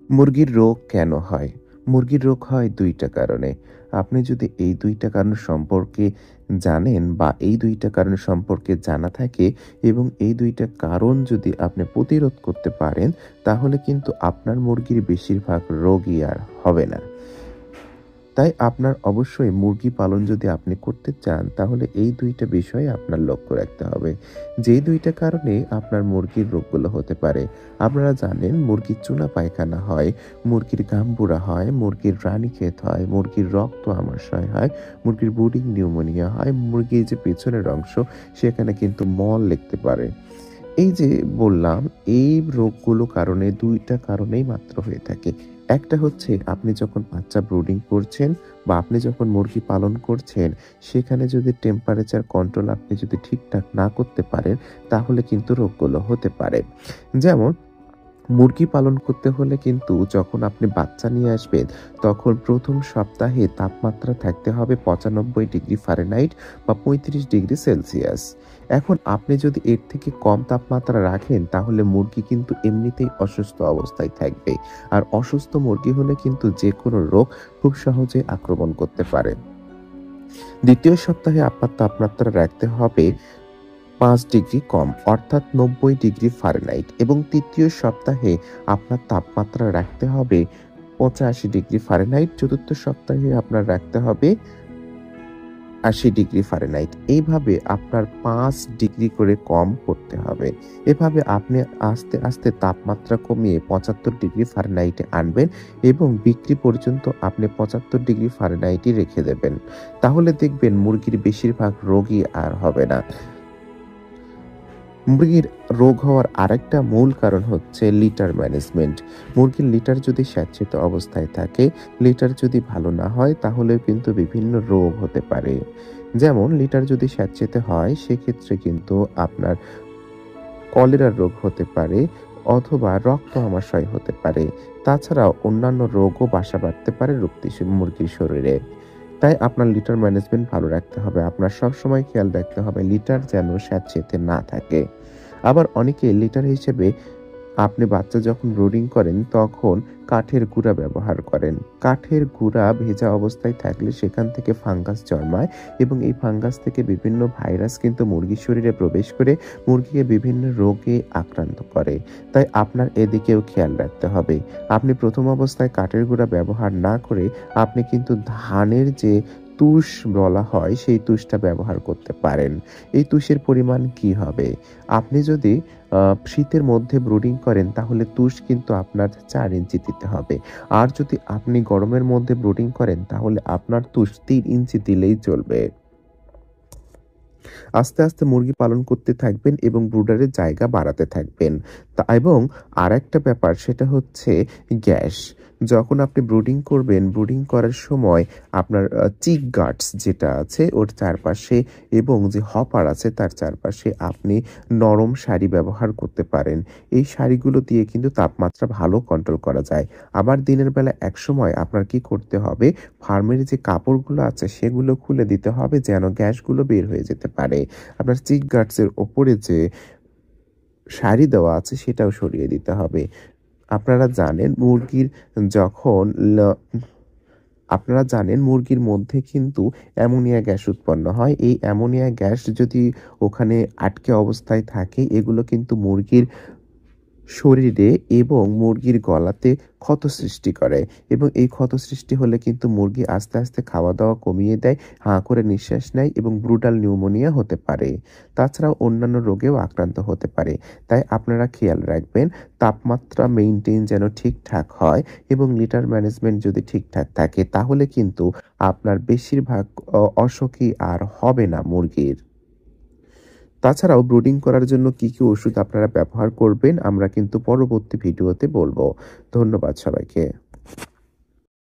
মুরগির রোগ কেন হয়? মুরগির রোগ হয় ২ টা কারণে। আপনি যদি এই ২ টা কারণ সম্পর্কে জানেন বা এই ২ টা কারণ সম্পর্কে জানা থাকে এবং এই ২ টা কারণ যদি আপনি প্রতিরোধ করতে পারেন, তাহলে কিন্তু আপনার মুরগির বেশিরভাগ রোগই আর হবে না। তাই আপনার অবশ্যই মুরগি পালন যদি আপনি করতে চান, তাহলে এই ২ টা বিষয় আপনার লক্ষ্য রাখতে হবে। যেই ২ টা কারণে আপনার মুরগির রোগগুলো হতে পারে। আপনারা জানেন মুরগির চুনা পায়খানা হয়, মুরগির গাম্বুরা হয়, মুরগির রানীক্ষেত হয়, মুরগির রক্ত আমাশয় হয়, মুরগির ব্রুডিং নিউমোনিয়া হয়, মুরগির যে পেছনের অংশ সেখানে কিন্তু মল লেগতে পারে। এই যে বললাম, এই রোগগুলো কারণে ২ টা কারণেই মাত্র হয়ে থাকে। একটা হচ্ছে আপনি যখন বাচ্চা ব্রুডিং করছেন বা আপনি যখন মুরগি পালন করছেন, সেখানে যদি টেম্পারেচার কন্ট্রোল আপনি যদি ঠিকঠাক না করতে পারেন, তাহলে কিন্তু রোগগুলো হতে পারে। যেমন মুরগি পালন করতে হলে কিন্তু যখন আপনি বাচ্চা নিয়ে আসবেন, তখন ১ম সপ্তাহে তাপমাত্রা থাকতে হবে ৯৫°F বা ৩৫°C। এখন আপনি যদি এর থেকে কম তাপমাত্রা রাখেন, তাহলে মুরগি কিন্তু এমনিতেই অসুস্থ অবস্থায় থাকবে। আর অসুস্থ মুরগি হলে কিন্তু যেকোনো রোগ খুব সহজে আক্রমণ করতে পারে। ২য় সপ্তাহে আপনার তাপমাত্রা রাখতে হবে ৫ ডিগ্রি কম অর্থাৎ ৯০°F এবং ৩য় সপ্তাহে আপনার তাপমাত্রা রাখতে হবে ৮৫°F। ৪র্থ সপ্তাহে আপনার রাখতে হবে ৮০°F। এইভাবে আপনার ৫ ডিগ্রি করে কম করতে হবে। এভাবে আপনি আস্তে, আস্তে তাপমাত্রা কমিয়ে ৭৫°F এ আনবেন এবং বিক্রি পর্যন্ত আপনি ৭৫°F রেখে দেবেন। তাহলে দেখবেন মুরগির বেশিরভাগ রোগই আর হবে না। মুরগির রোগ হওয়ার আরেকটা মূল কারণ হচ্ছে লিটার ম্যানেজমেন্ট। মুরগির লিটার যদি স্যাঁতসেঁত অবস্থায় থাকে, লিটার যদি ভালো না হয় তাহলেও কিন্তু বিভিন্ন রোগ হতে পারে। যেমন লিটার যদি স্যাঁতসেঁতে হয় সেক্ষেত্রে কিন্তু আপনার কলেরার রোগ হতে পারে অথবা রক্ত আমাশয় হতে পারে। তাছাড়াও অন্যান্য রোগও বাসা বাঁধতে পারে মুরগির শরীরে। তাই আপনার লিটার ম্যানেজমেন্ট ভালো রাখতে হবে। আপনার সবসময় খেয়াল রাখতে হবে লিটার যেন স্যাঁতসেঁতে না থাকে। আবার অনেকে লিটার হিসেবে আপনি বাচ্চা যখন ব্রুডিং করেন তখন কাঠের গুঁড়া ব্যবহার করেন। কাঠের গুঁড়া ভেজা অবস্থায় থাকলে সেখান থেকে ফাঙ্গাস জন্মায় এবং এই ফাঙ্গাস থেকে বিভিন্ন ভাইরাস কিন্তু মুরগির শরীরে প্রবেশ করে মুরগিকে বিভিন্ন রোগে আক্রান্ত করে। তাই আপনার এদিকেও খেয়াল রাখতে হবে। আপনি ১ম অবস্থায় কাঠের গুঁড়া ব্যবহার না করে আপনি কিন্তু ধানের যে তুষ বলা হয় সেই তুষটা ব্যবহার করতে পারেন। এই তুষের পরিমাণ কি হবে? আপনি যদি শীতের মধ্যে ব্রুডিং করেন তাহলে তুষ কিন্তু আপনার ৪ ইঞ্চি দিতে হবে। আর যদি আপনি গরমের মধ্যে ব্রুডিং করেন তাহলে আপনার তুষ ৩ ইঞ্চি দিলেই চলবে। আস্তে, আস্তে মুরগি পালন করতে থাকবেন এবং ব্রুডারের জায়গা বাড়াতে থাকবেন। এবং আরেকটা ব্যাপার সেটা হচ্ছে গ্যাস। যখন আপনি ব্রুডিং করবেন, ব্রুডিং করার সময় আপনার চিক গার্ডস যেটা আছে ওর চারপাশে এবং যে হপার আছে তার চারপাশে আপনি নরম শাড়ি ব্যবহার করতে পারেন। এই শাড়িগুলো দিয়ে কিন্তু তাপমাত্রা ভালো কন্ট্রোল করা যায়। আবার দিনের বেলা একসময় আপনার কি করতে হবে, ফার্মের যে কাপড়গুলো আছে সেগুলো খুলে দিতে হবে যেন গ্যাসগুলো বের হয়ে যেতে পারে। আপনার চিক গার্ডস এর উপরে যে শাড়ি দেওয়া আছে সেটাও সরিয়ে দিতে হবে। আপনারা জানেন মুরগির যখন ল আপনারা জানেন মুরগির মধ্যে কিন্তু অ্যামোনিয়া গ্যাস উৎপন্ন হয়। এই অ্যামোনিয়া গ্যাস যদি ওখানে আটকে অবস্থায় থাকে এগুলো কিন্তু মুরগির শরীরে এবং মুরগির গলাতে ক্ষত সৃষ্টি করে এবং এই ক্ষত সৃষ্টি হলে কিন্তু মুরগি আস্তে, আস্তে খাওয়া-দাওয়া কমিয়ে দেয়, হাঁ করে নিঃশ্বাস নেয় এবং ব্রুটাল নিউমোনিয়া হতে পারে। তাছাড়াও অন্যান্য রোগেও আক্রান্ত হতে পারে। তাই আপনারা খেয়াল রাখবেন তাপমাত্রা মেইনটেইন যেন ঠিকঠাক হয় এবং লিটার ম্যানেজমেন্ট যদি ঠিকঠাক থাকে তাহলে কিন্তু আপনার বেশিরভাগ অসুখই আর হবে না মুরগির। তাছাড়াও ব্রুডিং করার জন্য কি, কি ওষুধ আপনারা ব্যবহার করবেন আমরা কিন্তু পরবর্তী ভিডিওতে বলব। ধন্যবাদ সবাইকে।